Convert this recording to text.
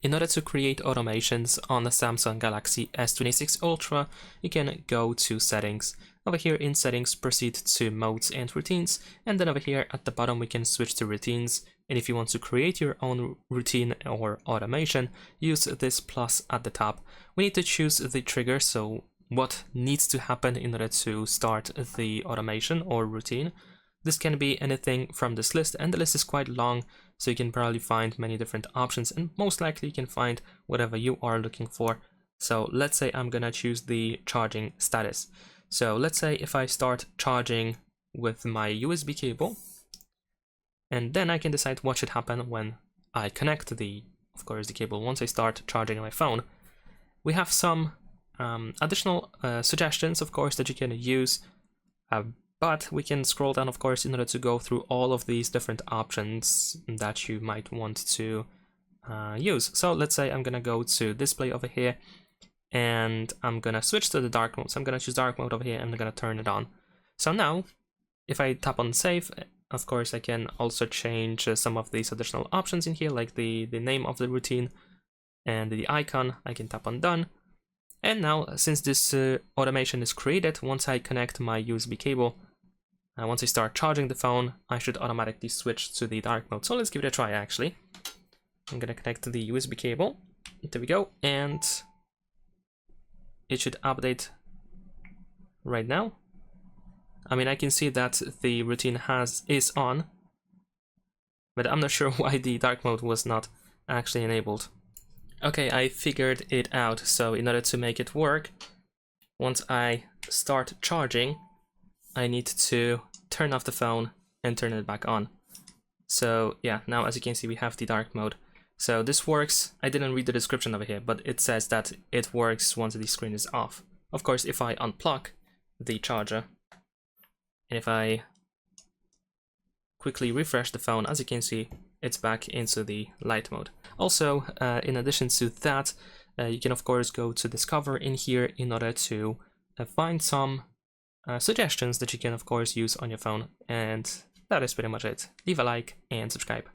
In order to create automations on the Samsung Galaxy S26 Ultra, you can go to Settings. Over here in Settings, proceed to Modes and Routines, and then over here at the bottom we can switch to Routines. And if you want to create your own routine or automation, use this plus at the top. We need to choose the trigger, so what needs to happen in order to start the automation or routine. This can be anything from this list, and the list is quite long, so you can probably find many different options, and most likely you can find whatever you are looking for. So let's say I'm gonna choose the charging status. So let's say if I start charging with my USB cable, and then I can decide what should happen when I connect the cable once I start charging my phone. We have some additional suggestions, of course, that you can use, but we can scroll down, of course, in order to go through all of these different options that you might want to use. So let's say I'm gonna go to display over here, and I'm gonna switch to the dark mode. So I'm gonna choose dark mode over here, and I'm gonna turn it on. So now, if I tap on save, of course, I can also change some of these additional options in here, like the name of the routine and the icon. I can tap on done. And now, since this automation is created, once I connect my USB cable, once I start charging the phone, I should automatically switch to the dark mode. So let's give it a try, actually. I'm gonna connect to the USB cable. There we go, and it should update right now. I mean, I can see that the routine is on, but I'm not sure why the dark mode was not actually enabled. Okay, I figured it out. So in order to make it work, once I start charging, I need to turn off the phone and turn it back on. So yeah, now as you can see, we have the dark mode. So this works. I didn't read the description over here, but it says that it works once the screen is off. Of course, if I unplug the charger, and if I quickly refresh the phone, as you can see, it's back into the light mode. Also, in addition to that, you can of course go to Discover in here in order to find some suggestions that you can of course use on your phone, and that is pretty much it. Leave a like and subscribe.